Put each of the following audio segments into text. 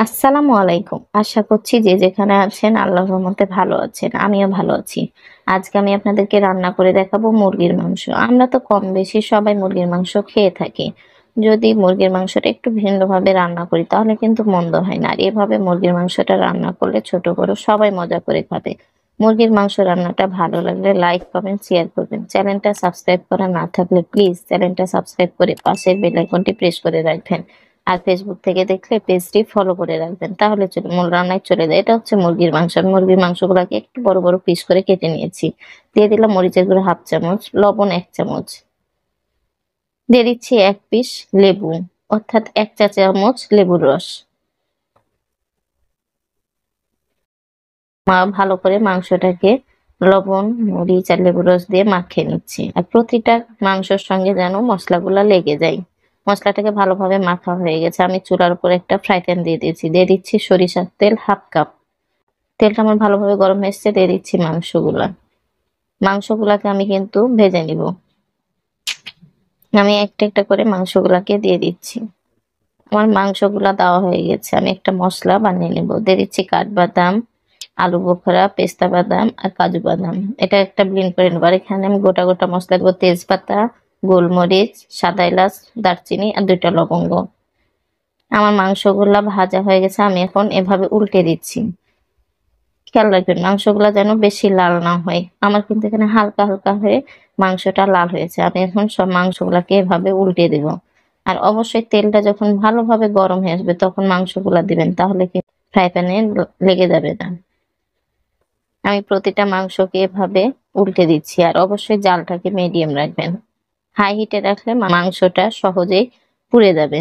আসসালামু আলাইকুম। আশা করছি যে যেখানে আছেন আল্লাহর রহমতে ভালো আছেন। আমিও ভালো আছি। আজকে আমি আপনাদেরকে রান্না করে দেখাবো মুরগির মাংস। আমরা তো কম বেশি সবাই মুরগির মাংস খেয়ে থাকি। যদি মুরগির মাংসটা একটু ভিন্নভাবে রান্না করি তাহলে কিন্তু মন্দ হয় না। আর এভাবে মুরগির মাংসটা রান্না করলে ছোট বড় সবাই মজা করে খাবে। মুরগির মাংস রান্নাটা ভালো লাগলে লাইক, কমেন্ট, শেয়ার করবেন। চ্যানেলটা সাবস্ক্রাইব করা না থাকলে প্লিজ চ্যানেলটা সাবস্ক্রাইব করে পাশের বেল আইকনটি প্রেস করে রাখবেন। আর ফেসবুক থেকে দেখলে পেজটি ফলো করে রাখবেন, তাহলে মূল রান্নায় চলে যায়। এটা হচ্ছে মুরগির মাংস। আমি মুরগির মাংসগুলোকে একটু বড় বড় পিস করে কেটে নিয়েছি। দিয়ে দিলাম মরিচের গুঁড়ো 1/2 চামচ, লবণ 1 চামচ, দিয়ে দিচ্ছি 1 পিস লেবু, অর্থাৎ 1 চা চামচ লেবুর রস। ভালো করে মাংসটাকে লবণ, মরিচ আর লেবুর রস দিয়ে মাখিয়ে নিচ্ছি। আর প্রতিটা মাংসের সঙ্গে যেন মশলাগুলা লেগে যায়। মশলাটাকে ভালোভাবে মাখা হয়ে গেছে। আমি চুলার উপর একটা ফ্রাই প্যান দিয়ে দিয়েছি। দিয়ে দিচ্ছি সরিষার তেল 1/2 কাপ। তেলটা আমার ভালোভাবে গরম হয়ে এসেছে। দিয়ে দিচ্ছি মাংসগুলা। মাংসগুলাকে আমি কিন্তু ভেজে নিব। আমি একটা একটা করে মাংসগুলাকে দিয়ে দিচ্ছি। আমার মাংসগুলা দেওয়া হয়ে গেছে। আমি একটা মশলা বানিয়ে নেব। দিয়ে দিচ্ছি কাঠবাদাম, আলু বোখরা, পেস্তা বাদাম আর কাজু বাদাম। এটা একটা ব্লেন্ড করে নেব। আর এখানে আমি গোটা গোটা মশলা দেবো, তেজপাতা, গোলমরিচ, সাদা এলাচ, দারচিনি আর 2টা লবঙ্গ। আমার মাংসগুলা ভাজা হয়ে গেছে। আমি এখন এভাবে উল্টে দিচ্ছি। খেয়াল রাখবেন মাংসগুলা যেন বেশি লাল না হয়। আমার কিন্তু এখানে হালকা হালকা হয়ে মাংসটা লাল হয়েছে। আমি এখন সব মাংসগুলাকে এভাবে উল্টে দেব। আর অবশ্যই তেলটা যখন ভালোভাবে গরম হয়ে আসবে তখন মাংসগুলা দিবেন, তাহলে কি ফ্রাই প্যানে লেগে যাবে না। আমি প্রতিটা মাংসকে এভাবে উল্টে দিচ্ছি। আর অবশ্যই জালটাকে মিডিয়াম রাখবেন। হাই হিটে রাখলে মাংসটা সহজেই পুড়ে যাবে।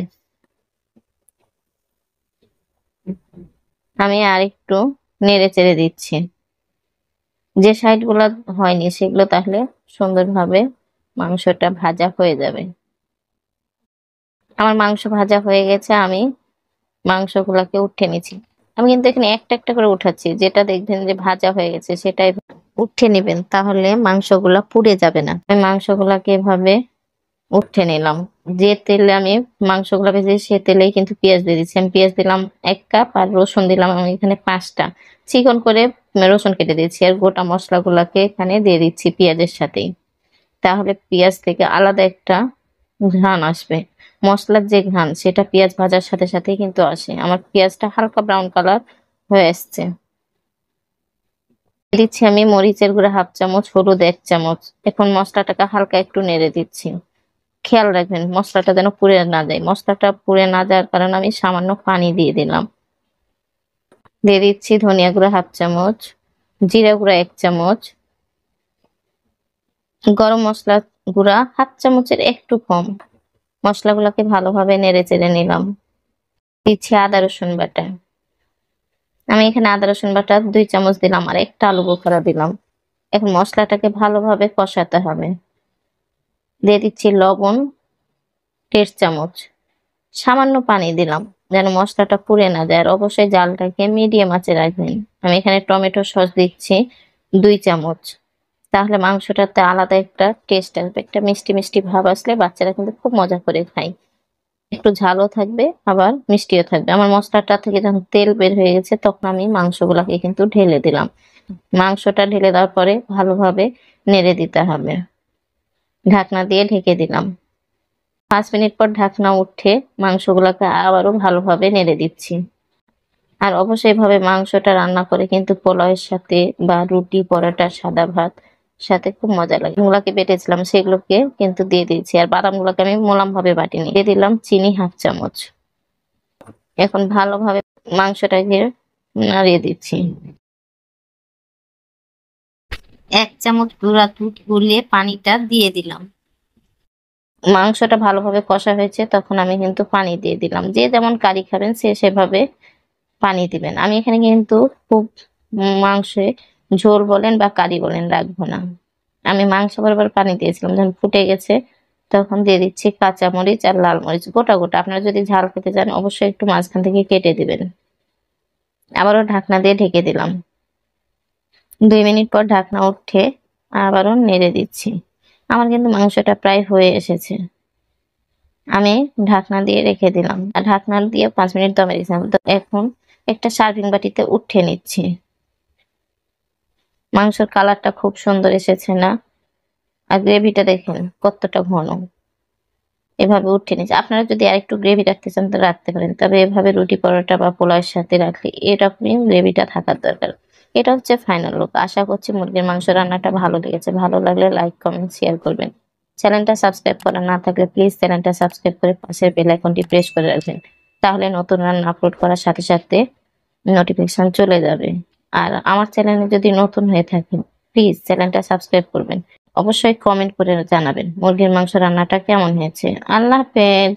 আমি আরেকটু নেড়ে চেড়ে দিচ্ছি। যে সাইড গুলা হয়নি সেগুলো তাহলে সুন্দরভাবে মাংসটা ভাজা হয়ে যাবে। আমার মাংস ভাজা হয়ে গেছে। আমি মাংসগুলাকে উঠে নিচ্ছি। আমি কিন্তু এখানে একটা একটা করে উঠাচ্ছি। যেটা দেখবেন যে ভাজা হয়ে গেছে সেটাই উঠে নেবেন, তাহলে মাংসগুলা পুড়ে যাবে না। আমি মাংসগুলাকে এভাবে উঠে নিলাম। যে তেলে আমি মাংসগুলা ভেজেছি সে তেলেই কিন্তু পেঁয়াজ দিয়ে দিচ্ছি। আমি পেঁয়াজ দিলাম 1 কাপ আর রসুন দিলাম আমি এখানে 5টা। চিকন করে রসুন কেটে দিচ্ছি। আর গোটা মশলাগুলাকে এখানে দিয়ে দিচ্ছি পেঁয়াজের সাথেই। তাহলে পেঁয়াজ থেকে আলাদা একটা ঘ্রাণ আসবে। মশলার যে ঘ্রাণ সেটা পেঁয়াজ ভাজার সাথে সাথেই কিন্তু আসে। আমার পেঁয়াজটা হালকা ব্রাউন কালার হয়ে আসছে। দিচ্ছি আমি মরিচের গুঁড়া 1/2 চামচ, হলুদ 1 চামচ। এখন মশলাটাকে হালকা একটু নেড়ে দিচ্ছি। খেয়াল রাখবেন মশলাটা যেন পুড়ে না যায়। মশলাটা পুড়ে না যাওয়ার কারণে আমি সামান্য পানি দিয়ে দিলাম। দিয়ে দিচ্ছি ধনিয়া গুঁড়া 1/2 চামচ, জিরা গুঁড়া 1 চামচ, গরম মশলা গুঁড়া 1/2 চামচের একটু কম। মশলাগুলোকে ভালোভাবে নেড়ে চেড়ে নিলাম। দিচ্ছি আদা রসুন বাটা। আমি এখানে আদা রসুন বাটা 2 চামচ দিলাম আর একটা আলু বোখরা দিলাম। এখন মশলাটাকে ভালোভাবে কষাতে হবে। দিয়ে দিচ্ছি লবণ 1.5 চামচ। সামান্য পানি দিলাম যেন মশলাটা পুড়ে না যায়। আর অবশ্যই জালটাকে মিডিয়াম আঁচে রাখবেন। আমি এখানে টমেটো সস দিচ্ছি 2 চামচ। তাহলে মাংসটাতে আলাদা একটা টেস্ট আসবে। একটা মিষ্টি মিষ্টি ভাব আসলে বাচ্চারা কিন্তু খুব মজা করে খায়। একটু ঝালও থাকবে আবার মিষ্টিও থাকবে। আমার মশলাটা থেকে যখন তেল বের হয়ে গেছে তখন আমি মাংসগুলাকে কিন্তু ঢেলে দিলাম। মাংসটা ঢেলে দেওয়ার পরে ভালোভাবে নেড়ে দিতে হবে। ঢাকনা দিয়ে ঢেকে দিলাম। 5 মিনিট পর ঢাকনা উঠে মাংসগুলোকে আবারও ভালোভাবে নেড়ে দিচ্ছি। আর অবশ্যই এভাবে মাংসটা রান্না করে কিন্তু পোলাওয়ের সাথে বা রুটি, পরোটা, সাদা ভাত সাথে খুব মজা লাগে। গুলাকে বেটেছিলাম সেগুলোকে কিন্তু দিয়ে দিয়েছি। আর বাদামগুলোকে আমি মোলাম ভাবে বাটিনি। দিয়ে দিলাম চিনি 1/2 চামচ। এখন ভালোভাবে মাংসটাকে নাড়িয়ে দিচ্ছি। 1 চামচ গুঁড়া দুধ গুলিয়ে পানিটা দিয়ে দিলাম। মাংসটা ভালোভাবে কষা হয়েছে তখন আমি কিন্তু পানি দিয়ে দিলাম। যে যেমন কারি খাবেন সে সেভাবে পানি দিবেন। আমি এখানে কিন্তু খুব মাংসে ঝোল বলেন বা কারি বলেন রাখবো না। আমি মাংস বরাবর পানি দিয়েছিলাম। যখন ফুটে গেছে তখন দিয়ে দিচ্ছি কাঁচা মরিচ আর লাল মরিচ গোটা গোটা। আপনারা যদি ঝাল খেতে চান অবশ্যই একটু মাঝখান থেকে কেটে দিবেন। আবারও ঢাকনা দিয়ে ঢেকে দিলাম। 2 মিনিট পর ঢাকনা উঠে আবারও নেড়ে দিচ্ছি। আমার কিন্তু মাংসটা প্রায় হয়ে এসেছে। আমি ঢাকনা দিয়ে রেখে দিলাম, আর ঢাকনা দিয়ে 5 মিনিট দমে রেখেছিলাম। তো এখন একটা সার্ভিং বাটিতে উঠিয়ে নিচ্ছি। মাংসের কালারটা খুব সুন্দর এসেছে না? আর গ্রেভিটা দেখেন কতটা ঘন। এভাবে উঠিয়ে নিচ্ছি। আপনারা যদি আরেকটু গ্রেভি রাখতে চান তো রাখতে পারেন, তবে এভাবে রুটি পরোটা বা পোলাওয়ের সাথে রাখলে এরকমই গ্রেভিটা থাকার দরকার। এটা হচ্ছে ফাইনাল লুক। আশা করছি মুরগির মাংস রান্নাটা ভালো লেগেছে। ভালো লাগলে লাইক কমেন্ট শেয়ার করবেন। চ্যানেলটা সাবস্ক্রাইব করা না থাকলে প্লিজ চ্যানেলটা সাবস্ক্রাইব করে পাশের বেল আইকনটি প্রেস করে রাখবেন। তাহলে নতুন রান্না আপলোড করার সাথে সাথে নোটিফিকেশন চলে যাবে। আর আমার চ্যানেলে যদি নতুন হয়ে থাকেন প্লিজ চ্যানেলটা সাবস্ক্রাইব করবেন। অবশ্যই কমেন্ট করে জানাবেন মুরগির মাংস রান্নাটা কেমন হয়েছে। আল্লাহ হাফেজ।